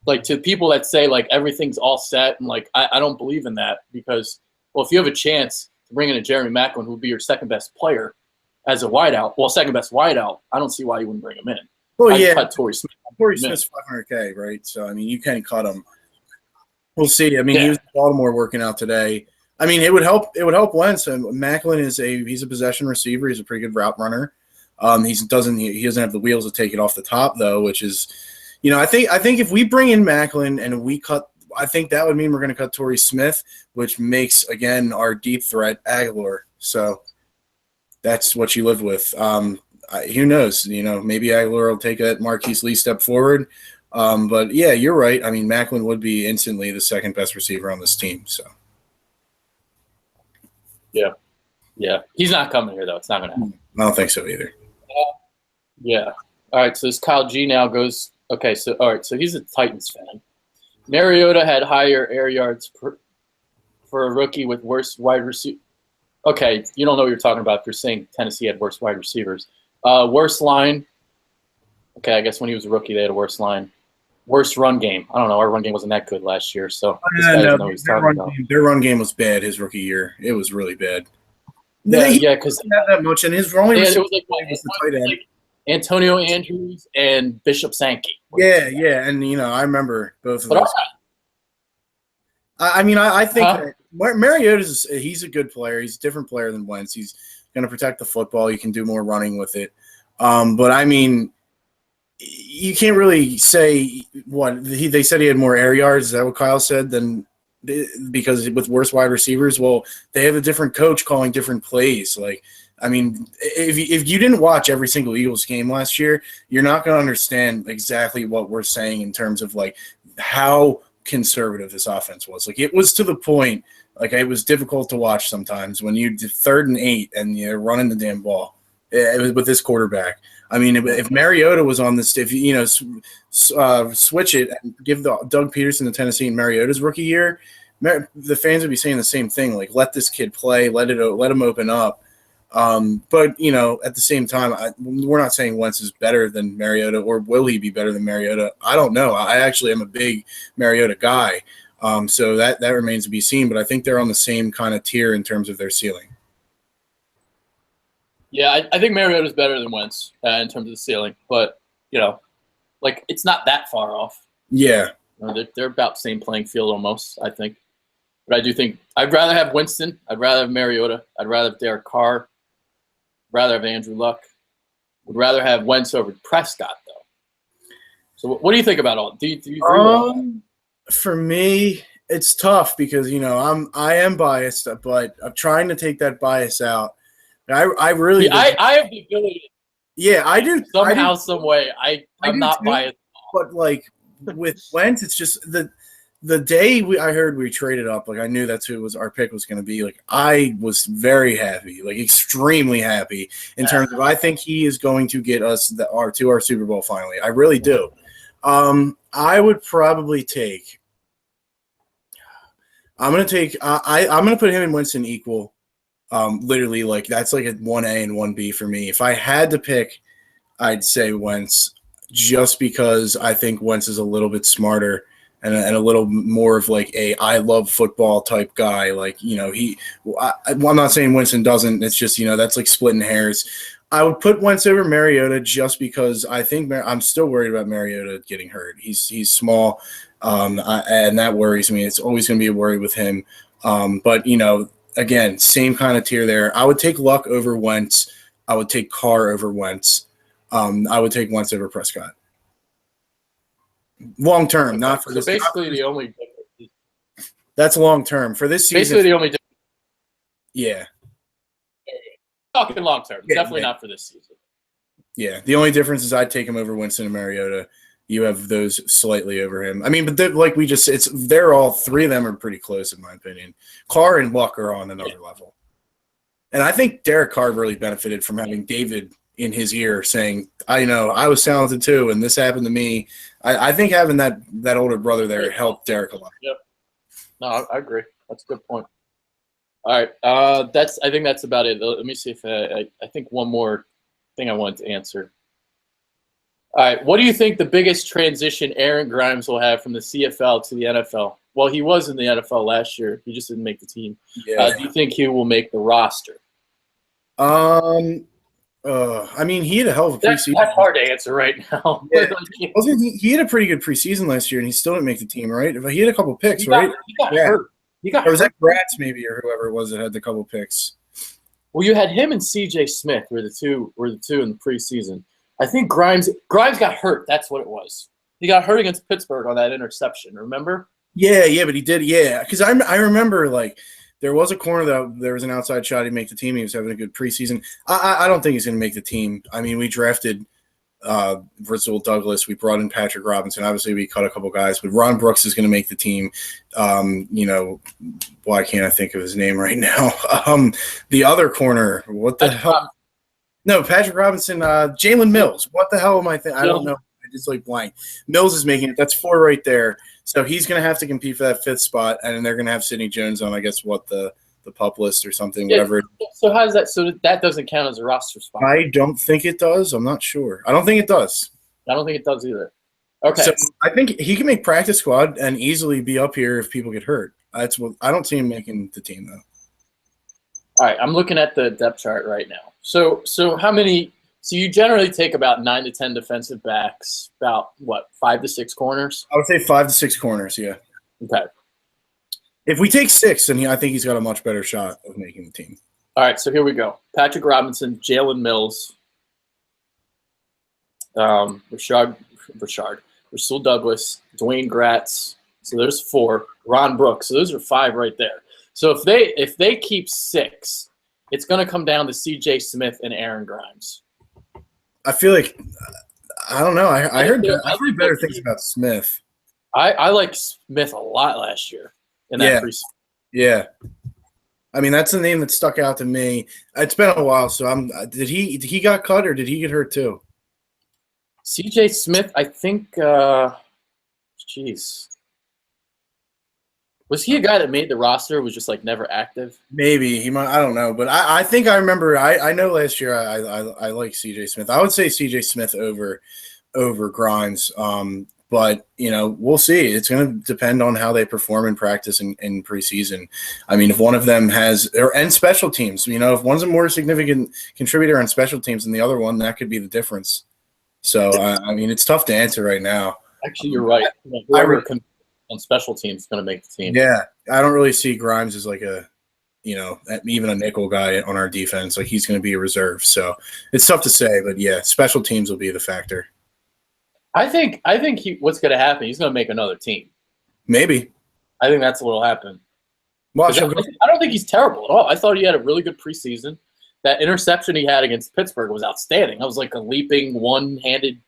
[SPEAKER 1] like, to people that say, like, everything's all set, and, like, I don't believe in that because, well, if you have a chance to bring in a Jerry Maclin who would be your second-best player as a wideout, second-best wideout, I don't see why you wouldn't bring him in.
[SPEAKER 3] Well, yeah.
[SPEAKER 1] Cut Torrey Smith.
[SPEAKER 3] Torrey Smith's $500K, right? So, I mean, you can cut him. We'll see. I mean, He was in Baltimore working out today. I mean, it would help Wentz. And Maclin he's a possession receiver. He's a pretty good route runner. He doesn't have the wheels to take it off the top though, which is, I think if we bring in Maclin and we cut, I think that would mean we're going to cut Torrey Smith, which makes again our deep threat Aguilar. So that's what you live with. Who knows? Maybe Aguilar will take that Marquise Lee step forward. But yeah, you're right. I mean, Maclin would be instantly the second best receiver on this team. So
[SPEAKER 1] yeah, he's not coming here though. It's not going to happen.
[SPEAKER 3] I don't think so either.
[SPEAKER 1] Yeah. All right. So this Kyle G now goes. Okay. So all right. So he's a Titans fan. Mariota had higher air yards for a rookie with worse wide receiver. Okay, you don't know what you're talking about. If you're saying Tennessee had worse wide receivers, worse line. Okay, I guess when he was a rookie, they had a worse line. Worst run game. I don't know. Our run game wasn't that good last year, so this guy doesn't know what he's talking about.
[SPEAKER 3] Their run game was bad his rookie year. It was really bad.
[SPEAKER 1] Yeah, because
[SPEAKER 3] not that much, and his only
[SPEAKER 1] it was like Antonio Andrews and Bishop Sankey.
[SPEAKER 3] Yeah, and I remember both of those. I mean, I think that Mariota he's a good player. He's a different player than Wentz. He's going to protect the football. You can do more running with it. But I mean, you can't really say what they said he had more air yards. Is that what Kyle said? Because with worse wide receivers, well, they have a different coach calling different plays. Like, I mean, if you didn't watch every single Eagles game last year, you're not going to understand exactly what we're saying in terms of like how conservative this offense was. Like, it was to the point, like, it was difficult to watch sometimes when you did 3rd and 8 and you're running the damn ball. It was with this quarterback. I mean, if Mariota was on this, if switch it and give Doug Pederson to Tennessee in Mariota's rookie year, the fans would be saying the same thing. Like, let this kid play, let him open up. But at the same time, we're not saying Wentz is better than Mariota, or will he be better than Mariota? I don't know. I actually am a big Mariota guy, so that remains to be seen. But I think they're on the same kind of tier in terms of their ceiling.
[SPEAKER 1] Yeah, I think Mariota's better than Wentz in terms of the ceiling, but like, it's not that far off.
[SPEAKER 3] Yeah,
[SPEAKER 1] they're about the same playing field almost, I think. But I do think I'd rather have Winston. I'd rather have Mariota. I'd rather have Derek Carr. Rather have Andrew Luck. Would rather have Wentz over Prescott, though. So what do you think about all? Do you agree with all that?
[SPEAKER 3] For me, it's tough because I am biased, but I'm trying to take that bias out. I really
[SPEAKER 1] I have the ability.
[SPEAKER 3] Yeah, I do.
[SPEAKER 1] Some way, I'm not biased.
[SPEAKER 3] But like with Wentz, it's just the the day I heard we traded up, like I knew that's who our pick was going to be. Like I was very happy, like extremely happy in terms of I think he is going to get us to our Super Bowl finally. I really do. I would probably take. I'm gonna put him and Winston equal. Literally, like that's like a 1A and 1B for me. If I had to pick, I'd say Wentz, just because I think Wentz is a little bit smarter and a little more of like a I love football type guy. Like I'm not saying Winston doesn't. It's just that's like splitting hairs. I would put Wentz over Mariota just because I think I'm still worried about Mariota getting hurt. He's small, and that worries me. It's always going to be a worry with him. But again, same kind of tier there. I would take Luck over Wentz. I would take Carr over Wentz. I would take Wentz over Prescott. Long term, not for this.
[SPEAKER 1] So basically, the only difference.
[SPEAKER 3] That's long term for this season.
[SPEAKER 1] Basically, the only difference.
[SPEAKER 3] Yeah.
[SPEAKER 1] Talking long term, definitely not for this season.
[SPEAKER 3] Yeah, the only difference is I'd take him over Winston and Mariota. You have those slightly over him. I mean, but like we just, they're all three of them are pretty close in my opinion. Carr and Luck are on another level, and I think Derek Carr really benefited from having David in his ear saying, "I know I was talented too, and this happened to me." I think having that older brother there helped Derek a lot.
[SPEAKER 1] Yep. No, I agree. That's a good point. All right, I think that's about it. Let me see if I think one more thing I wanted to answer. All right, what do you think the biggest transition Aron Grimes will have from the CFL to the NFL? Well, he was in the NFL last year. He just didn't make the team.
[SPEAKER 3] Yeah.
[SPEAKER 1] Do you think he will make the roster?
[SPEAKER 3] I mean, he had a hell of a preseason.
[SPEAKER 1] That's hard to answer right now.
[SPEAKER 3] Yeah. He had a pretty good preseason last year, and he still didn't make the team, right? He had a couple picks, right?
[SPEAKER 1] He got hurt.
[SPEAKER 3] Or was that Gratz maybe, or whoever it was that had the couple picks?
[SPEAKER 1] Well, you had him and C.J. Smith were the two in the preseason. I think Grimes got hurt. That's what it was. He got hurt against Pittsburgh on that interception. Remember? Yeah,
[SPEAKER 3] but he did. Yeah, because I remember like there was a corner that there was an outside shot. He'd make the team. He was having a good preseason. I don't think he's going to make the team. I mean, we drafted Virgil Douglas. We brought in Patrick Robinson. Obviously, we cut a couple guys, but Ron Brooks is going to make the team. Why can't I think of his name right now? The other corner. What the hell? No, Patrick Robinson. Jalen Mills. What the hell am I thinking? I don't know. I just like blank. Mills is making it. That's 4 right there. So he's going to have to compete for that 5th spot, and then they're going to have Sidney Jones on, I guess, the pup list or something, whatever.
[SPEAKER 1] So how does that? So that doesn't count as a roster spot.
[SPEAKER 3] I don't think it does. I'm not sure. I don't think it does.
[SPEAKER 1] I don't think it does either. Okay.
[SPEAKER 3] So I think he can make practice squad and easily be up here if people get hurt. That's what I don't see him making the team though.
[SPEAKER 1] All right, I'm looking at the depth chart right now. So how many? So you generally take about 9 to 10 defensive backs, about what 5 to 6 corners?
[SPEAKER 3] I would say 5 to 6 corners. Yeah.
[SPEAKER 1] Okay.
[SPEAKER 3] If we take 6, then I think he's got a much better shot of making the team.
[SPEAKER 1] All right, so here we go. Patrick Robinson, Jalen Mills, Rasul Douglas, Dwayne Gratz. So there's 4. Ron Brooks. So those are 5 right there. So if they keep 6, it's going to come down to C.J. Smith and Aron Grimes.
[SPEAKER 3] I feel like I don't know. I heard better things about Smith.
[SPEAKER 1] I like Smith a lot last year in that preseason.
[SPEAKER 3] Yeah. I mean, that's the name that stuck out to me. It's been a while, so did he got cut or did he get hurt too?
[SPEAKER 1] C.J. Smith, I think was he a guy that made the roster, was just like never active?
[SPEAKER 3] Maybe he might. I don't know, but I think I remember. I know last year I like C.J. Smith. I would say C.J. Smith over Grimes. But we'll see. It's going to depend on how they perform in practice in preseason. I mean, if one of them and special teams. If one's a more significant contributor on special teams than the other one, that could be the difference. So I mean, it's tough to answer right now.
[SPEAKER 1] Actually, you're right. Whoever on special teams is going to make the team.
[SPEAKER 3] Yeah, I don't really see Grimes as like even a nickel guy on our defense. Like he's going to be a reserve. So it's tough to say, but yeah, special teams will be the factor.
[SPEAKER 1] I think what's going to happen, he's going to make another team.
[SPEAKER 3] Maybe.
[SPEAKER 1] I think that's what will happen.
[SPEAKER 3] Well,
[SPEAKER 1] I don't think he's terrible at all. I thought he had a really good preseason. That interception he had against Pittsburgh was outstanding. That was like a leaping one-handed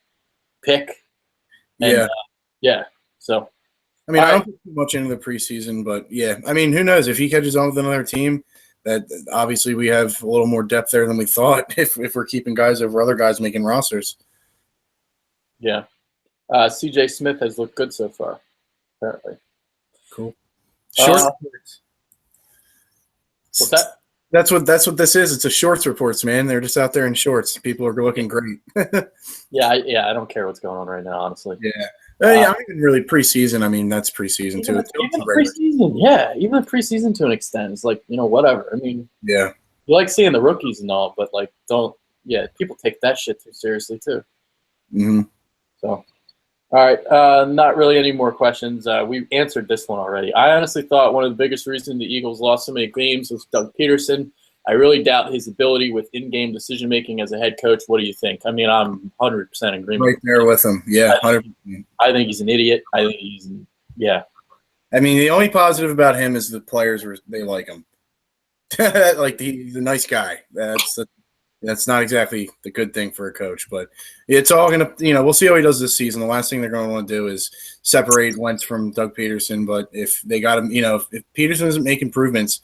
[SPEAKER 1] pick. And,
[SPEAKER 3] yeah.
[SPEAKER 1] So
[SPEAKER 3] I mean, I don't put too much into the preseason, but yeah, I mean, who knows if he catches on with another team? That obviously we have a little more depth there than we thought. If we're keeping guys over other guys making rosters.
[SPEAKER 1] Yeah, C.J. Smith has looked good so far. Apparently,
[SPEAKER 3] cool. Short.
[SPEAKER 1] What's that?
[SPEAKER 3] That's what this is. It's a shorts reports, man. They're just out there in shorts. People are looking great.
[SPEAKER 1] Yeah, I don't care what's going on right now, honestly.
[SPEAKER 3] Yeah. Yeah, I'm even really preseason. I mean, that's preseason too.
[SPEAKER 1] Even preseason, yeah. Even preseason to an extent. It's like, whatever. I mean,
[SPEAKER 3] yeah.
[SPEAKER 1] You like seeing the rookies and all, but like, people take that shit too seriously too.
[SPEAKER 3] Mm-hmm.
[SPEAKER 1] So, all right. Not really any more questions. We answered this one already. I honestly thought one of the biggest reasons the Eagles lost so many games was Doug Pederson. I really doubt his ability with in-game decision-making as a head coach. What do you think? I mean, I'm 100% in agreement.
[SPEAKER 3] Right there with him. Yeah, 100%.
[SPEAKER 1] I think he's an idiot. I think yeah.
[SPEAKER 3] I mean, the only positive about him is the players, they like him. Like, he's a nice guy. That's not exactly the good thing for a coach, but it's all going to, we'll see how he does this season. The last thing they're going to want to do is separate Wentz from Doug Pederson, but if they got him, if Pederson doesn't make improvements,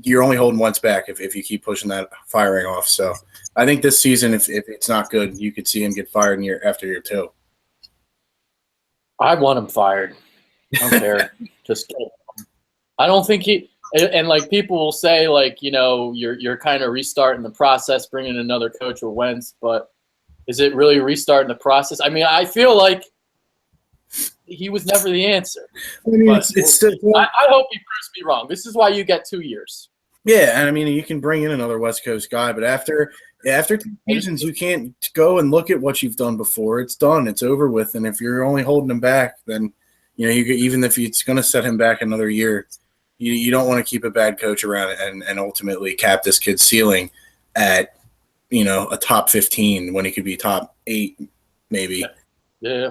[SPEAKER 3] you're only holding Wentz back if you keep pushing that firing off. So I think this season, if it's not good, you could see him get fired after year 2.
[SPEAKER 1] I want him fired. I don't care. Just kill him. I don't think and like people will say, like, you're kind of restarting the process, bringing another coach with Wentz, but is it really restarting the process? I mean, I feel like he was never the answer.
[SPEAKER 3] I mean,
[SPEAKER 1] I hope he proves me wrong. This is why you get 2 years.
[SPEAKER 3] Yeah, and I mean, you can bring in another West Coast guy, but after 2 seasons, you can't go and look at what you've done before. It's done. It's over with. And if you're only holding him back, then even if it's going to set him back another year, you don't want to keep a bad coach around and ultimately cap this kid's ceiling at a top 15 when he could be top 8 maybe.
[SPEAKER 1] Yeah.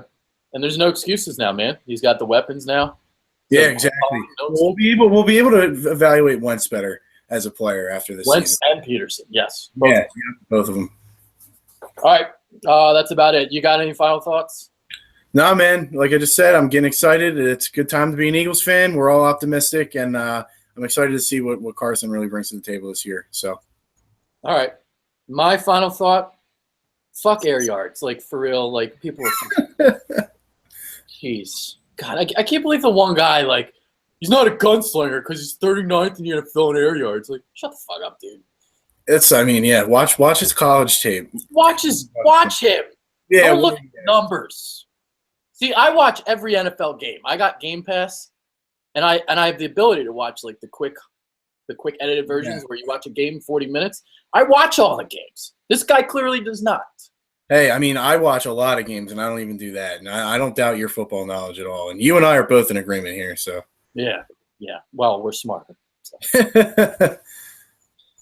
[SPEAKER 1] And there's no excuses now, man. He's got the weapons now.
[SPEAKER 3] Yeah, exactly. We'll be able to evaluate Wentz better as a player after this
[SPEAKER 1] Wentz
[SPEAKER 3] season.
[SPEAKER 1] and Pederson, yes.
[SPEAKER 3] Both of them.
[SPEAKER 1] All right, that's about it. You got any final thoughts?
[SPEAKER 3] No, man. Like I just said, I'm getting excited. It's a good time to be an Eagles fan. We're all optimistic, and I'm excited to see what Carson really brings to the table this year. So,
[SPEAKER 1] all right. My final thought: fuck air yards. Like, for real. Like, people are. Jeez, God, I can't believe the one guy, like, he's not a gunslinger because he's 39th in the NFL in air yards. Like, shut the fuck up, dude.
[SPEAKER 3] Watch his college tape.
[SPEAKER 1] Watch him.
[SPEAKER 3] Yeah,
[SPEAKER 1] don't look at numbers. See, I watch every NFL game. I got Game Pass, and I have the ability to watch like the quick edited versions where you watch a game in 40 minutes. I watch all the games. This guy clearly does not.
[SPEAKER 3] Hey, I mean, I watch a lot of games, and I don't even do that. And I don't doubt your football knowledge at all. And you and I are both in agreement here. So
[SPEAKER 1] yeah. Well, we're smarter. So.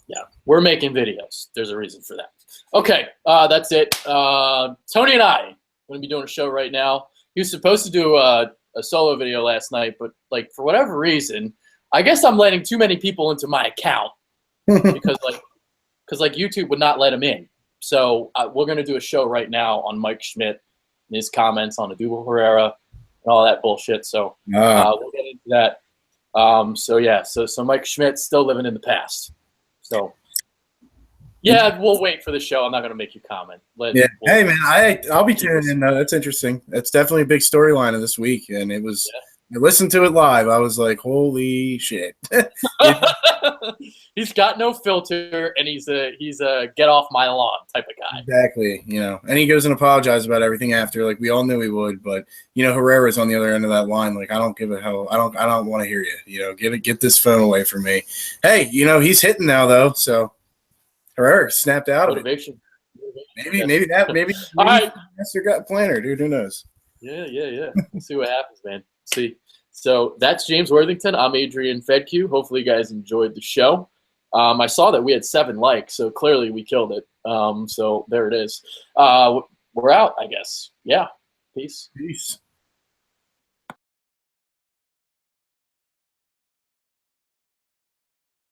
[SPEAKER 1] Yeah, we're making videos. There's a reason for that. Okay, that's it. Tony and I are going to be doing a show right now. He was supposed to do a solo video last night, but like for whatever reason, I guess I'm letting too many people into my account because YouTube would not let him in. So we're going to do a show right now on Mike Schmidt and his comments on Adubel Herrera and all that bullshit. So we'll get into that. So Mike Schmidt's still living in the past. So, yeah, we'll wait for the show. I'm not going to make you comment.
[SPEAKER 3] Hey, man, I'll be tuning in. That's interesting. That's definitely a big storyline of this week. And it was I listened to it live. I was like, holy shit.
[SPEAKER 1] He's got no filter, and he's a get off my lawn type of guy.
[SPEAKER 3] Exactly. And he goes and apologizes about everything after. Like, we all knew he would. But, Herrera's on the other end of that line. Like, I don't give a hell. I don't want to hear you. Get this phone away from me. Hey, he's hitting now, though. So, Herrera snapped out of it. Maybe
[SPEAKER 1] All right.
[SPEAKER 3] That's your gut planner, dude. Who knows?
[SPEAKER 1] Yeah. We'll see what happens, man. See. So that's James Worthington. I'm Adrian Fedque. Hopefully you guys enjoyed the show. I saw that we had 7 likes, so clearly we killed it. So there it is. We're out, I guess. Yeah. Peace.